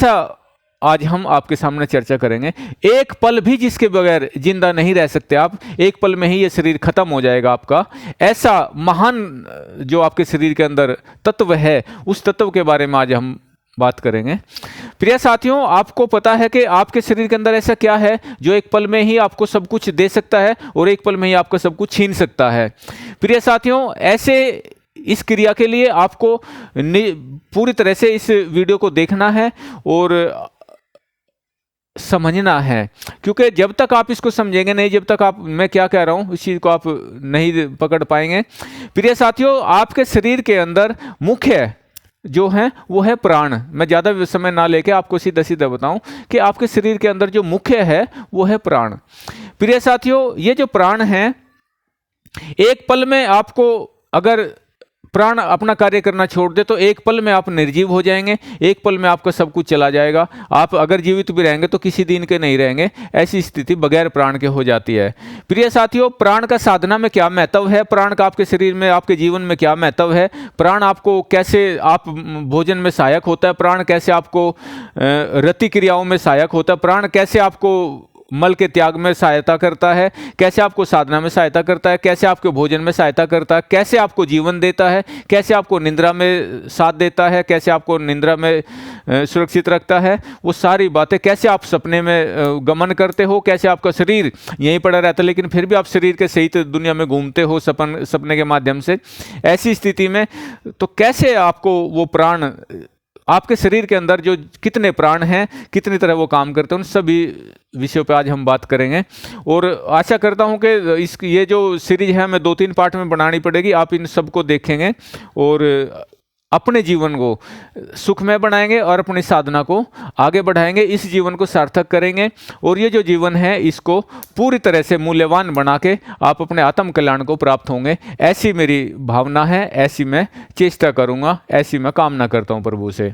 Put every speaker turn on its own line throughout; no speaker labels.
अच्छा, आज हम आपके सामने चर्चा करेंगे। एक पल भी जिसके बगैर जिंदा नहीं रह सकते आप, एक पल में ही ये शरीर खत्म हो जाएगा आपका। ऐसा महान जो आपके शरीर के अंदर तत्व है, उस तत्व के बारे में आज हम बात करेंगे। प्रिय साथियों, आपको पता है कि आपके शरीर के अंदर ऐसा क्या है जो एक पल में ही आपको सब कुछ दे सकता है और एक पल में ही आपका सब कुछ छीन सकता है। प्रिय साथियों, ऐसे इस क्रिया के लिए आपको पूरी तरह से इस वीडियो को देखना है और समझना है, क्योंकि जब तक आप इसको समझेंगे नहीं, जब तक आप, मैं क्या कह रहा हूं, इस चीज को आप नहीं पकड़ पाएंगे। प्रिय साथियों, आपके शरीर के अंदर मुख्य जो है वो है प्राण। मैं ज़्यादा समय ना लेके आपको सीधा सीधा बताऊं कि आपके शरीर के अंदर जो मुख्य है वो है प्राण। प्रिय साथियों, ये जो प्राण है, एक पल में आपको अगर प्राण अपना कार्य करना छोड़ दे तो एक पल में आप निर्जीव हो जाएंगे, एक पल में आपका सब कुछ चला जाएगा। आप अगर जीवित भी रहेंगे तो किसी दिन के नहीं रहेंगे। ऐसी स्थिति बगैर प्राण के हो जाती है। प्रिय साथियों, प्राण का साधना में क्या महत्व है, प्राण का आपके शरीर में, आपके जीवन में क्या महत्व है, प्राण आपको कैसे, आप भोजन में सहायक होता है, प्राण कैसे आपको रति क्रियाओं में सहायक होता है, प्राण कैसे आपको मल के त्याग में सहायता करता है, कैसे आपको साधना में सहायता करता है, कैसे आपके भोजन में सहायता करता है, कैसे आपको जीवन देता है, कैसे आपको निद्रा में साथ देता है, कैसे आपको निद्रा में सुरक्षित रखता है, वो सारी बातें, कैसे आप सपने में गमन करते हो, कैसे आपका शरीर यहीं पड़ा रहता है लेकिन फिर भी आप शरीर के सहित दुनिया में घूमते हो सपने के माध्यम से। ऐसी स्थिति में तो कैसे आपको वो प्राण, आपके शरीर के अंदर जो कितने प्राण हैं, कितनी तरह वो काम करते हैं, उन सभी विषयों पे आज हम बात करेंगे। और आशा करता हूं कि ये जो सीरीज है हमें 2-3 पार्ट में बनानी पड़ेगी। आप इन सबको देखेंगे और अपने जीवन को सुखमय बनाएंगे और अपनी साधना को आगे बढ़ाएंगे, इस जीवन को सार्थक करेंगे और ये जो जीवन है इसको पूरी तरह से मूल्यवान बना के आप अपने आत्म कल्याण को प्राप्त होंगे। ऐसी मेरी भावना है, ऐसी मैं चेष्टा करूंगा, ऐसी मैं कामना करता हूं प्रभु से।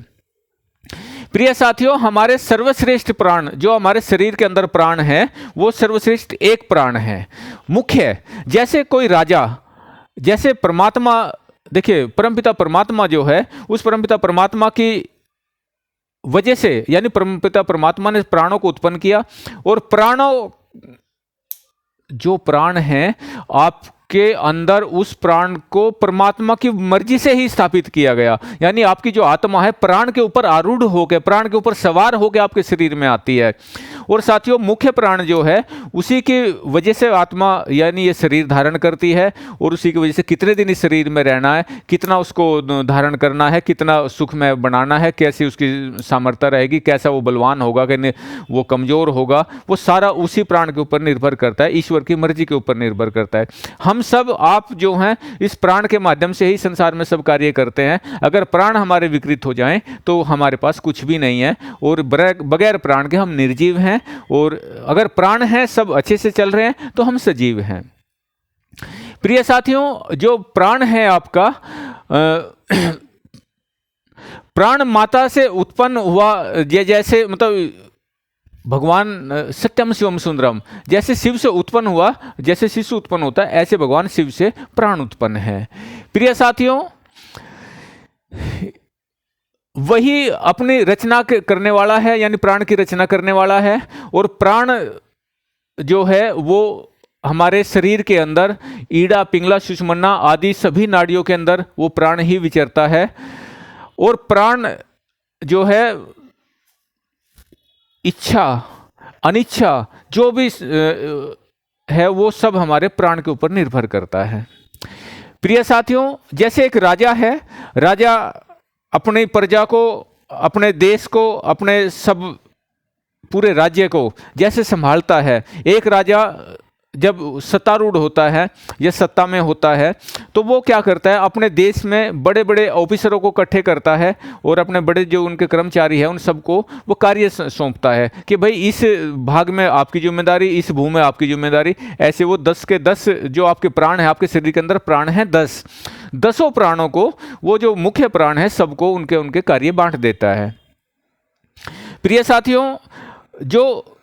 प्रिय साथियों, हमारे सर्वश्रेष्ठ प्राण जो हमारे शरीर के अंदर प्राण है, वो सर्वश्रेष्ठ एक प्राण है, मुख्य। जैसे कोई राजा, जैसे परमात्मा, देखिए परमपिता परमात्मा जो है, उस परमपिता परमात्मा की वजह से, यानी परमपिता परमात्मा ने प्राणों को उत्पन्न किया और प्राणों, जो प्राण हैं आपके अंदर, उस प्राण को परमात्मा की मर्जी से ही स्थापित किया गया। यानी आपकी जो आत्मा है प्राण के ऊपर आरूढ़ होकर, प्राण के ऊपर सवार होकर आपके शरीर में आती है। और साथियों, मुख्य प्राण जो है उसी की वजह से आत्मा यानी ये शरीर धारण करती है और उसी की वजह से कितने दिन इस शरीर में रहना है, कितना उसको धारण करना है, कितना सुखमय बनाना है, कैसी उसकी सामर्थ्य रहेगी, कैसा वो बलवान होगा कि वो कमजोर होगा, वो सारा उसी प्राण के ऊपर निर्भर करता है, ईश्वर की मर्जी के ऊपर निर्भर करता है। हम सब, आप जो हैं, इस प्राण के माध्यम से ही संसार में सब कार्य करते हैं। अगर प्राण हमारे विकृत हो जाएं तो हमारे पास कुछ भी नहीं है और बगैर प्राण के हम निर्जीव हैं। और अगर प्राण हैं, सब अच्छे से चल रहे हैं, तो हम सजीव हैं। प्रिय साथियों, जो प्राण है आपका, प्राण माता से उत्पन्न हुआ, जैसे मतलब भगवान सत्यम शिवम सुंदरम, जैसे शिव से उत्पन्न हुआ, जैसे शिशु उत्पन्न होता है, ऐसे भगवान शिव से प्राण उत्पन्न है। प्रिय साथियों, वही अपनी रचना करने वाला है, यानी प्राण की रचना करने वाला है। और प्राण जो है वो हमारे शरीर के अंदर ईड़ा, पिंगला, सुषुम्ना आदि सभी नाड़ियों के अंदर वो प्राण ही विचरता है। और प्राण जो है, इच्छा, अनिच्छा जो भी है वो सब हमारे प्राण के ऊपर निर्भर करता है। प्रिय साथियों, जैसे एक राजा है, राजा अपनी प्रजा को, अपने देश को, अपने सब पूरे राज्य को जैसे संभालता है। एक राजा जब सत्तारूढ़ होता है या सत्ता में होता है तो वो क्या करता है, अपने देश में बड़े बड़े ऑफिसरों को इकट्ठे करता है और अपने बड़े जो उनके कर्मचारी हैं उन सबको वो कार्य सौंपता है कि भाई इस भाग में आपकी जिम्मेदारी, इस भूमि में आपकी जिम्मेदारी। ऐसे वो 10 के 10 जो आपके प्राण हैं, आपके शरीर के अंदर प्राण हैं 10, 10 प्राणों को वो जो मुख्य प्राण है सबको उनके उनके कार्य बांट देता है। प्रिय साथियों, जो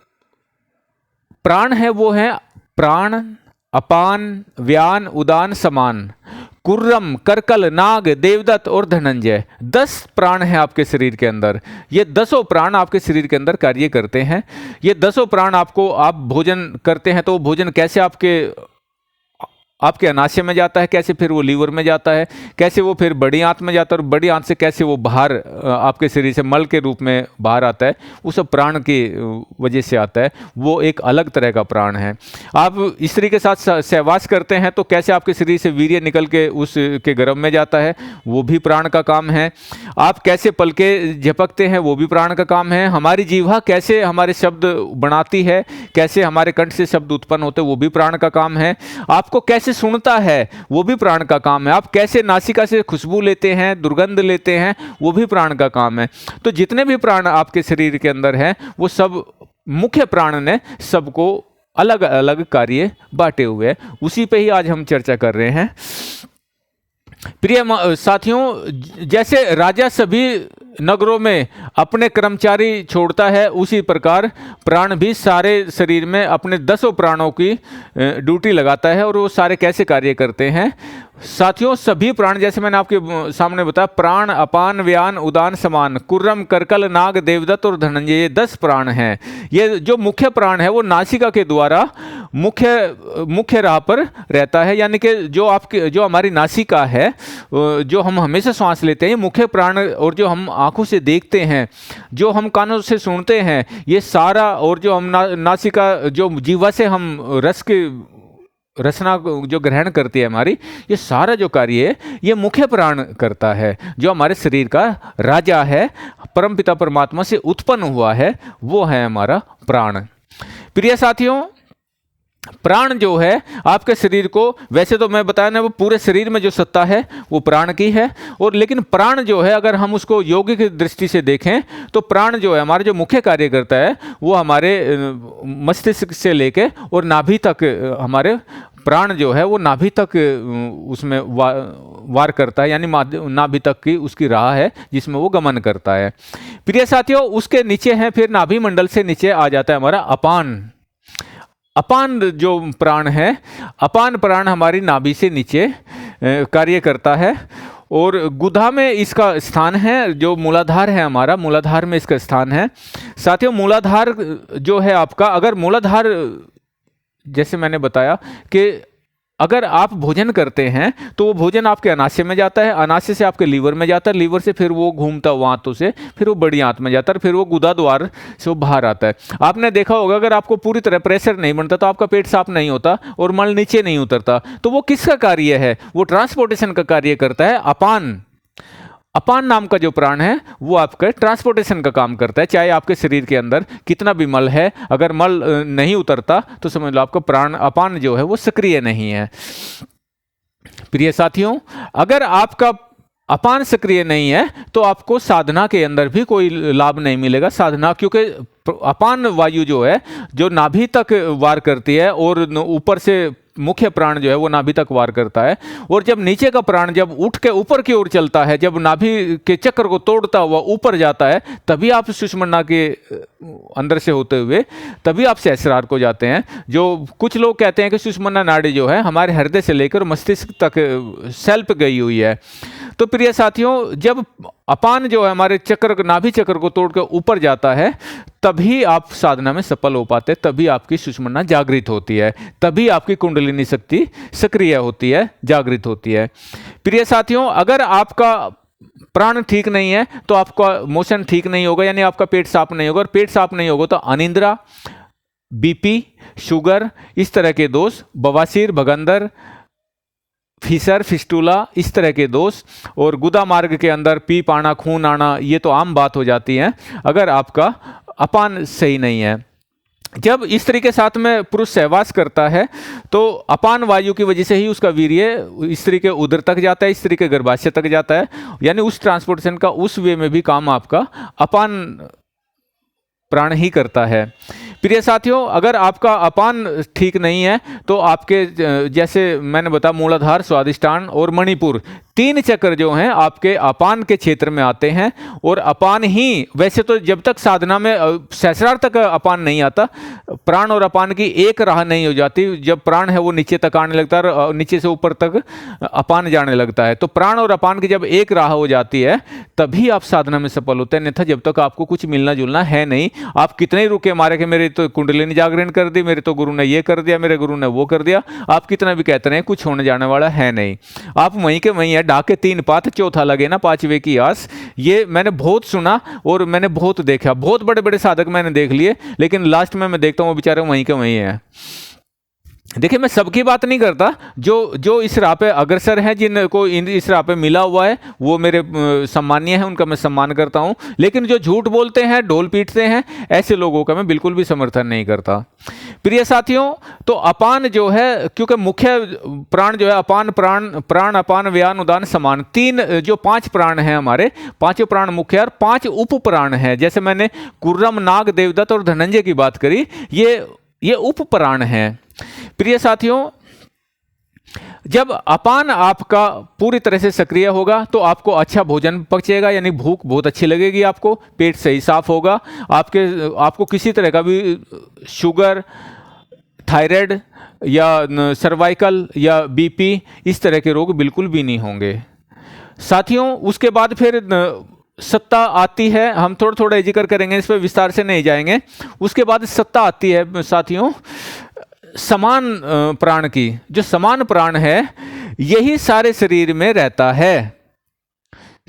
प्राण है वो है प्राण, अपान, व्यान, उदान, समान। कुर्रम, करकल, नाग, देवदत्त और धनंजय। 10 प्राण हैं आपके शरीर के अंदर। ये 10 प्राण आपके शरीर के अंदर कार्य करते हैं। ये 10 प्राण आपको, आप भोजन करते हैं तो भोजन कैसे आपके अनाशय में जाता है, कैसे फिर वो लीवर में जाता है, कैसे वो फिर बड़ी आंत में जाता है, और बड़ी आंत से कैसे वो बाहर आपके शरीर से मल के रूप में बाहर आता है, वो सब प्राण की वजह से आता है। वो एक अलग तरह का प्राण है। आप स्त्री के साथ सहवास करते हैं तो कैसे आपके शरीर से वीर्य निकल के उसके गर्भ में जाता है, वो भी प्राण का काम है। आप कैसे पलके झपकते हैं, वो भी प्राण का काम है। हमारी जीवा कैसे हमारे शब्द बनाती है, कैसे हमारे कंठ से शब्द उत्पन्न होते हैं, वो भी प्राण का काम है। आपको कैसे सुनता है, वो भी प्राण का काम है। आप कैसे नासिका से खुशबू लेते हैं, दुर्गंध लेते हैं, वो भी प्राण का काम है। तो जितने भी प्राण आपके शरीर के अंदर हैं, वो सब मुख्य प्राण ने सबको अलग अलग कार्य बांटे हुए हैं। उसी पे ही आज हम चर्चा कर रहे हैं। प्रिय साथियों, जैसे राजा सभी नगरों में अपने कर्मचारी छोड़ता है, उसी प्रकार प्राण भी सारे शरीर में अपने 10 प्राणों की ड्यूटी लगाता है। और वो सारे कैसे कार्य करते हैं साथियों? सभी प्राण, जैसे मैंने आपके सामने बताया, प्राण, अपान, व्यान, उदान, समान, कुर्रम, करकल, नाग, देवदत्त और धनंजय, ये 10 प्राण हैं। ये जो मुख्य प्राण है वो नासिका के द्वारा मुख्य राह पर रहता है। यानी कि जो हमारी नासिका है, जो हम हमेशा श्वास लेते हैं, ये मुख्य प्राण, और जो हम आंखों से देखते हैं, जो हम कानों से सुनते हैं, ये सारा, और जो हम नासिका, जो जीवा से हम रसना जो ग्रहण करती है हमारी, ये सारा जो कार्य है ये मुख्य प्राण करता है। जो हमारे शरीर का राजा है, परमपिता परमात्मा से उत्पन्न हुआ है, वो है हमारा प्राण। प्रिय साथियों, प्राण जो है आपके शरीर को, वैसे तो मैं बताया ना, वो पूरे शरीर में जो सत्ता है वो प्राण की है। और लेकिन प्राण जो है, अगर हम उसको योगिक दृष्टि से देखें तो प्राण जो है हमारा जो मुख्य कार्य करता है, वो हमारे मस्तिष्क से लेके और नाभि तक, हमारे प्राण जो है वो नाभि तक उसमें वार करता है। यानी नाभि तक की उसकी राह है जिसमें वो गमन करता है। प्रिय साथियों, उसके नीचे है, फिर नाभि मंडल से नीचे आ जाता है हमारा अपान। अपान जो प्राण है, अपान प्राण हमारी नाभि से नीचे कार्य करता है। और गुदा में इसका स्थान है, जो मूलाधार है हमारा, मूलाधार में इसका स्थान है। साथियों, मूलाधार जो है आपका, अगर मूलाधार, जैसे मैंने बताया कि अगर आप भोजन करते हैं तो वो भोजन आपके अनाशय में जाता है, अनाशय से आपके लीवर में जाता है, लीवर से फिर वो घूमता हुआ आंतों से फिर वो बड़ी आंत में जाता है, फिर वो गुदा द्वार से वो बाहर आता है। आपने देखा होगा, अगर आपको पूरी तरह प्रेशर नहीं बनता तो आपका पेट साफ नहीं होता और मल नीचे नहीं उतरता। तो वो किसका कार्य है? वो ट्रांसपोर्टेशन का कार्य करता है। अपान, अपान नाम का जो प्राण है वो आपका ट्रांसपोर्टेशन का काम करता है। चाहे आपके शरीर के अंदर कितना भी मल है, अगर मल नहीं उतरता तो समझ लो आपका प्राण अपान जो है वो सक्रिय नहीं है। प्रिय साथियों, अगर आपका अपान सक्रिय नहीं है तो आपको साधना के अंदर भी कोई लाभ नहीं मिलेगा। साधना, क्योंकि अपान वायु जो है, जो नाभि तक वार करती है, और ऊपर से मुख्य प्राण जो है वो नाभि तक वार करता है। और जब नीचे का प्राण जब उठ के ऊपर की ओर चलता है, जब नाभि के चक्र को तोड़ता हुआ ऊपर जाता है, तभी आप सुषुम्ना के अंदर से होते हुए तभी आप सहस्रार को जाते हैं। जो कुछ लोग कहते हैं कि सुषुम्ना नाड़ी जो है हमारे हृदय से लेकर मस्तिष्क तक सेल पे गई हुई है। तो प्रिय साथियों, जब अपान जो है हमारे चक्र, नाभि चक्र को तोड़कर ऊपर जाता है, तभी आप साधना में सफल हो पाते, तभी आपकी सुषुम्ना जागृत होती है, तभी आपकी कुंडलिनी शक्ति सक्रिय होती है, जागृत होती है। प्रिय साथियों, अगर आपका प्राण ठीक नहीं है तो आपका मोशन ठीक नहीं होगा, यानी आपका पेट साफ नहीं होगा, और पेट साफ नहीं होगा तो अनिद्रा, बीपी, शुगर, इस तरह के दोष, बवासीर, भगंदर, फिसर, फिस्टूला, इस तरह के दोष, और गुदा मार्ग के अंदर पीप आना, खून आना, ये तो आम बात हो जाती है अगर आपका अपान सही नहीं है। जब इस तरीके के साथ में पुरुष सहवास करता है तो अपान वायु की वजह से ही उसका वीर्य स्त्री के उदर तक जाता है, स्त्री के गर्भाशय तक जाता है। यानी उस ट्रांसपोर्टेशन का उस वे में भी काम आपका अपान प्राण ही करता है। प्रिय साथियों, अगर आपका अपान ठीक नहीं है तो आपके, जैसे मैंने बताया, मूलाधार, स्वादिष्टान और मणिपुर, तीन चक्र जो हैं आपके अपान के क्षेत्र में आते हैं, और अपान ही, वैसे तो जब तक साधना में सहस्रार तक अपान नहीं आता, प्राण और अपान की एक राह नहीं हो जाती। जब प्राण है वो नीचे तक आने लगता है और नीचे से ऊपर तक अपान जाने लगता है। तो प्राण और अपान की जब एक राह हो जाती है तभी आप साधना में सफल होते हैं, अन्यथा जब तक आपको कुछ मिलना जुलना है नहीं। आप कितने ही रुके मारे कि मेरे तो कुंडलिनी जागरण कर दी, मेरे तो गुरु ने ये कर दिया, मेरे गुरु ने वो कर दिया, आप कितना भी कहते रहे कुछ होने जाने वाला है नहीं। आप वहीं के वहीं है, डाके तीन पात चौथा लगे ना पांचवे की आस। ये मैंने बहुत सुना और मैंने बहुत देखा, बहुत बड़े बड़े साधक मैंने देख लिए, लेकिन लास्ट में मैं देखता हूँ वो बेचारे वहीं के वहीं हैं। देखिए मैं सबकी बात नहीं करता, जो इस राह पे अग्रसर हैं, जिनको इस राह पे मिला हुआ है वो मेरे सम्मानीय हैं, उनका मैं सम्मान करता हूं। लेकिन जो झूठ बोलते हैं, ढोल पीटते हैं, ऐसे लोगों का मैं बिल्कुल भी समर्थन नहीं करता। प्रिय साथियों, तो अपान जो है, क्योंकि मुख्य प्राण जो है अपान, प्राण अपान व्यान उदान समान, तीन जो पांच प्राण हैं हमारे, पांचों प्राण मुख्य और पांच उप प्राण हैं। जैसे मैंने कुर्रम, नाग, देवदत्त और धनंजय की बात करी, ये उप प्राण हैं। प्रिय साथियों, जब अपान आपका पूरी तरह से सक्रिय होगा तो आपको अच्छा भोजन पचेगा, यानी भूख बहुत अच्छी लगेगी, आपको पेट सही साफ होगा, आपको किसी तरह का भी शुगर, थायराइड या सर्वाइकल या बीपी इस तरह के रोग बिल्कुल भी नहीं होंगे। साथियों, उसके बाद फिर सत्ता आती है, हम थोड़ा थोड़ा जिक्र करेंगे, इस पर विस्तार से नहीं जाएंगे। उसके बाद सत्ता आती है साथियों समान प्राण की। जो समान प्राण है यही सारे शरीर में रहता है।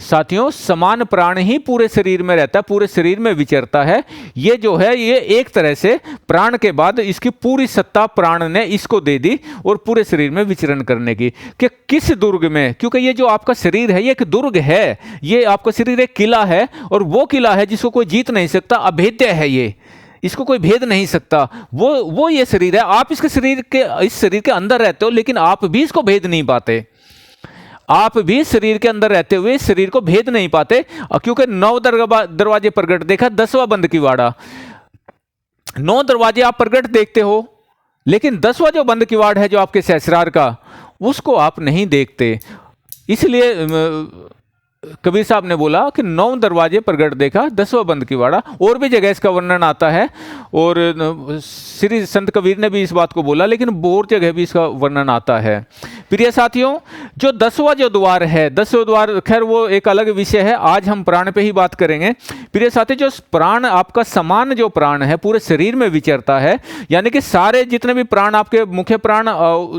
साथियों, समान प्राण ही पूरे शरीर में रहता है, पूरे शरीर में विचरता है। ये जो है ये एक तरह से प्राण के बाद इसकी पूरी सत्ता प्राण ने इसको दे दी और पूरे शरीर में विचरण करने की। कि किस दुर्ग में, क्योंकि ये जो आपका शरीर है ये एक दुर्ग है, ये आपका शरीर एक किला है, और वो किला है जिसको कोई जीत नहीं सकता, अभेद्य है ये, इसको कोई भेद नहीं सकता। वो ये शरीर है। आप इस शरीर के अंदर रहते हो, लेकिन आप भी इसको भेद नहीं पाते। आप भी शरीर के अंदर रहते हुए शरीर को भेद नहीं पाते, क्योंकि 9 दरवाजे प्रगट देखा, 10वां बंद किवाड़ा। 9 दरवाजे आप प्रगट देखते हो, लेकिन 10वां जो बंद किवाड़ है जो आपके सहस्रार का, उसको आप नहीं देखते। इसलिए कबीर साहब ने बोला कि 9 दरवाजे प्रगट देखा, 10वां बंद किवाड़ा। और भी जगह इसका वर्णन आता है, और श्री संत कबीर ने भी इस बात को बोला, लेकिन बहुत जगह भी इसका वर्णन आता है। प्रिय साथियों, जो 10वां जो द्वार है, 10वां द्वार, खैर वो एक अलग विषय है, आज हम प्राण पे ही बात करेंगे। प्रिय साथी, जो प्राण आपका समान जो प्राण है पूरे शरीर में विचरता है, यानी कि सारे जितने भी प्राण आपके मुख्य प्राण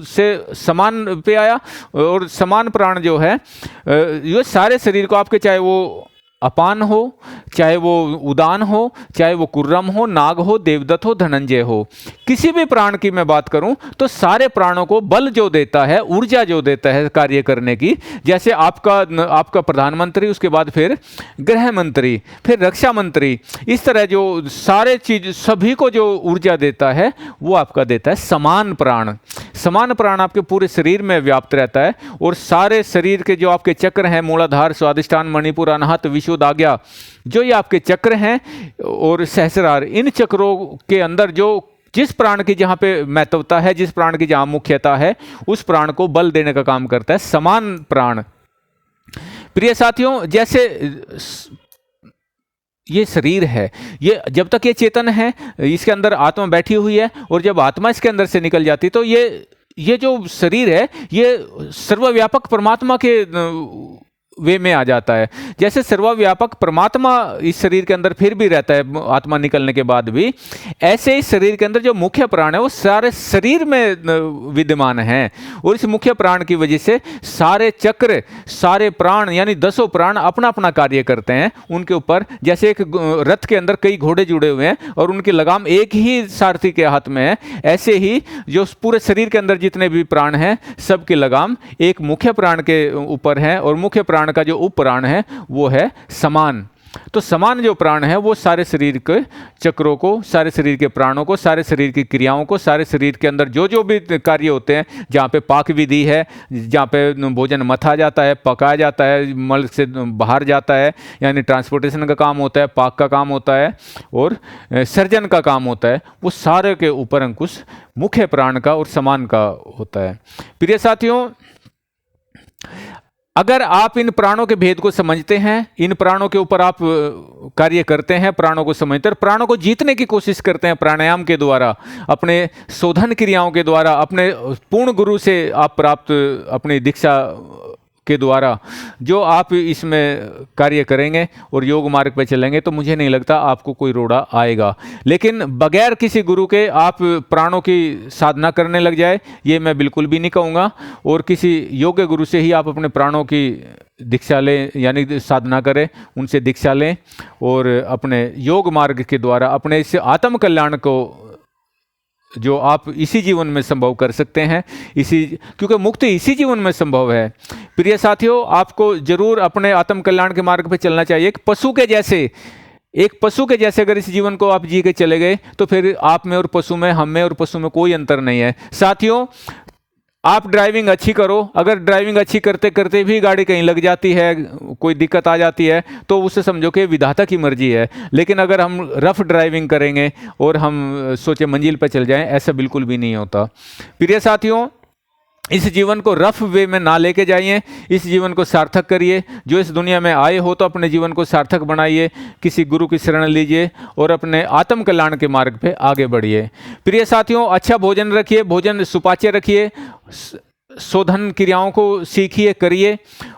से समान पे आया, और समान प्राण जो है ये सारे शरीर को आपके, चाहे वो अपान हो, चाहे वो उदान हो, चाहे वो कुर्रम हो, नाग हो, देवदत्त हो, धनंजय हो, किसी भी प्राण की मैं बात करूं तो सारे प्राणों को बल जो देता है, ऊर्जा जो देता है कार्य करने की। जैसे आपका प्रधानमंत्री, उसके बाद फिर गृह मंत्री, फिर रक्षा मंत्री, इस तरह जो सारे चीज सभी को जो ऊर्जा देता है वो आपका देता है समान प्राण। समान प्राण आपके पूरे शरीर में व्याप्त रहता है, और सारे शरीर के जो आपके चक्र हैं, मूलाधार, स्वादिष्ठान, मणिपुर, अनाहत, विशुद्ध, आज्ञा, जो ये आपके चक्र हैं और सहस्रार, इन चक्रों के अंदर जो जिस प्राण की जहां पे महत्वता है, जिस प्राण की जहां मुख्यता है, उस प्राण को बल देने का काम करता है समान प्राण। प्रिय साथियों, जैसे ये शरीर है, ये जब तक ये चेतन है, इसके अंदर आत्मा बैठी हुई है, और जब आत्मा इसके अंदर से निकल जाती तो ये जो शरीर है ये सर्वव्यापक परमात्मा के वे में आ जाता है। जैसे सर्वव्यापक परमात्मा इस शरीर के अंदर फिर भी रहता है आत्मा निकलने के बाद भी, ऐसे इस शरीर के अंदर जो मुख्य प्राण है वो सारे शरीर में विद्यमान है, और इस मुख्य प्राण की वजह से सारे चक्र, सारे प्राण यानी 10 प्राण अपना अपना कार्य करते हैं उनके ऊपर। जैसे एक रथ के अंदर कई घोड़े जुड़े हुए हैं और उनकी लगाम एक ही सारथी के हाथ में है, ऐसे ही जो पूरे शरीर के अंदर जितने भी प्राण हैं सबकी लगाम एक मुख्य प्राण के ऊपर है, और मुख्य प्राण का जो उप प्राण है वो है समान। तो समान जो प्राण है वो सारे शरीर के चक्रों को, सारे शरीर के प्राणों को, सारे शरीर की क्रियाओं को, सारे शरीर के अंदर जो जो भी कार्य होते हैं, जहाँ पे पाक विधि है, जहाँ पे भोजन मथा जाता है, पकाया जाता है, मल से बाहर जाता है, यानी ट्रांसपोर्टेशन का काम होता है, पाक का काम होता है, और सर्जन का काम होता है, वो सारे के ऊपर अंकुश मुख्य प्राण का और समान का होता है। प्रिय साथियों, अगर आप इन प्राणों के भेद को समझते हैं, इन प्राणों के ऊपर आप कार्य करते हैं, प्राणों को समझते हैं, प्राणों को जीतने की कोशिश करते हैं प्राणायाम के द्वारा, अपने शोधन क्रियाओं के द्वारा, अपने पूर्ण गुरु से आप प्राप्त अपनी दीक्षा के द्वारा जो आप इसमें कार्य करेंगे और योग मार्ग पर चलेंगे, तो मुझे नहीं लगता आपको कोई रोड़ा आएगा। लेकिन बगैर किसी गुरु के आप प्राणों की साधना करने लग जाए, ये मैं बिल्कुल भी नहीं कहूँगा। और किसी योग्य गुरु से ही आप अपने प्राणों की दीक्षा लें, यानी साधना करें, उनसे दीक्षा लें और अपने योग मार्ग के द्वारा अपने इस आत्म कल्याण को जो आप इसी जीवन में संभव कर सकते हैं, क्योंकि मुक्ति इसी जीवन में संभव है। प्रिय साथियों, आपको जरूर अपने आत्म कल्याण के मार्ग पर चलना चाहिए। एक पशु के जैसे अगर इस जीवन को आप जी के चले गए, तो फिर आप में और पशु में, हम में और पशु में कोई अंतर नहीं है। साथियों, आप ड्राइविंग अच्छी करो, अगर ड्राइविंग अच्छी करते करते भी गाड़ी कहीं लग जाती है, कोई दिक्कत आ जाती है, तो उससे समझो कि विधाता की मर्जी है। लेकिन अगर हम रफ ड्राइविंग करेंगे और हम सोचे मंजिल पर चल जाएं, ऐसा बिल्कुल भी नहीं होता। प्रिय साथियों, इस जीवन को रफ वे में ना लेके जाइए, इस जीवन को सार्थक करिए। जो इस दुनिया में आए हो तो अपने जीवन को सार्थक बनाइए, किसी गुरु की शरण लीजिए और अपने आत्म कल्याण के मार्ग पे आगे बढ़िए। प्रिय साथियों, अच्छा भोजन रखिए, भोजन सुपाच्य रखिए, शोधन क्रियाओं को सीखिए, करिए।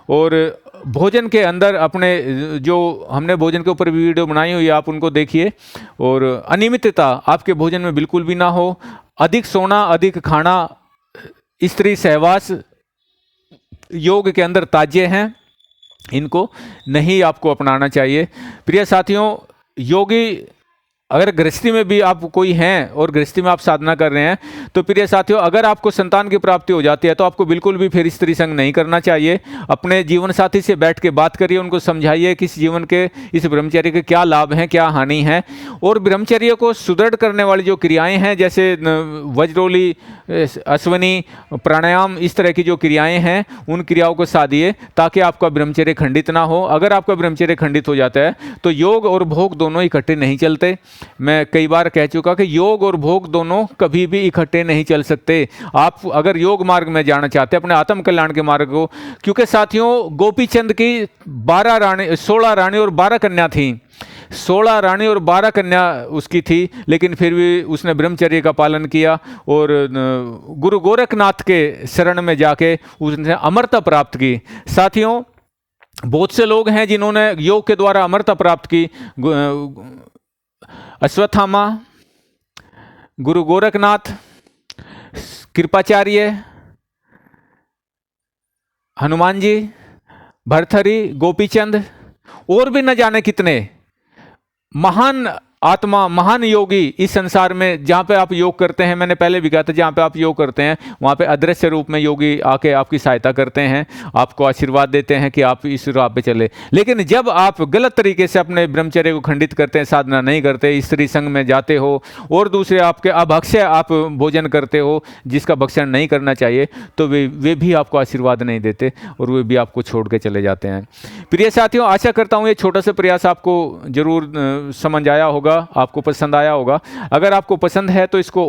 और भोजन के अंदर अपने जो हमने भोजन के ऊपर भी वीडियो बनाई हुई है, आप उनको देखिए। और अनियमितता आपके भोजन में बिल्कुल भी ना हो। अधिक सोना, अधिक खाना, स्त्री सहवास योग के अंदर त्याज्य हैं, इनको नहीं आपको अपनाना चाहिए। प्रिय साथियों, योगी अगर गृहस्थी में भी आप कोई हैं और गृहस्थी में आप साधना कर रहे हैं, तो प्रिय साथियों, अगर आपको संतान की प्राप्ति हो जाती है तो आपको बिल्कुल भी फिर स्त्री संग नहीं करना चाहिए। अपने जीवन साथी से बैठ के बात करिए, उनको समझाइए कि इस जीवन के, इस ब्रह्मचर्य के क्या लाभ हैं, क्या हानि है। और ब्रह्मचर्य को सुदृढ़ करने वाली जो क्रियाएं हैं, जैसे वज्रोली, अश्वनी, प्राणायाम, इस तरह की जो क्रियाएं हैं, उन क्रियाओं को साधिए ताकि आपका ब्रह्मचर्य खंडित ना हो। अगर आपका ब्रह्मचर्य खंडित हो जाता है तो योग और भोग दोनों इकट्ठे नहीं चलते। मैं कई बार कह चुका कि योग और भोग दोनों कभी भी इकट्ठे नहीं चल सकते। आप अगर योग मार्ग में जाना चाहते हैं, अपने आत्म कल्याण के मार्ग को, क्योंकि साथियों, गोपीचंद की 16 रानी और 12 कन्या थी। 16 रानी और 12 कन्या उसकी थी, लेकिन फिर भी उसने ब्रह्मचर्य का पालन किया और गुरु गोरखनाथ के शरण में जाके उसने अमरता प्राप्त की। साथियों, बहुत से लोग हैं जिन्होंने योग के द्वारा अमरता प्राप्त की। अश्वत्थामा, गुरु गोरखनाथ, कृपाचार्य, हनुमान जी, भरथरी, गोपीचंद और भी न जाने कितने महान आत्मा, महान योगी इस संसार में, जहाँ पे आप योग करते हैं, मैंने पहले भी कहा था, जहाँ पे आप योग करते हैं वहाँ पे अदृश्य रूप में योगी आके आपकी सहायता करते हैं, आपको आशीर्वाद देते हैं कि आप इस राह पे चले। लेकिन जब आप गलत तरीके से अपने ब्रह्मचर्य को खंडित करते हैं, साधना नहीं करते, स्त्री संग में जाते हो और दूसरे आपके अभक्ष्य आप भोजन करते हो जिसका भक्षण नहीं करना चाहिए, तो वे भी आपको आशीर्वाद नहीं देते और वे भी आपको छोड़ के चले जाते हैं। प्रिय साथियों, आशा करता हूँ ये छोटा सा प्रयास आपको जरूर समझ आया होगा, आपको पसंद आया होगा। अगर आपको पसंद है तो इसको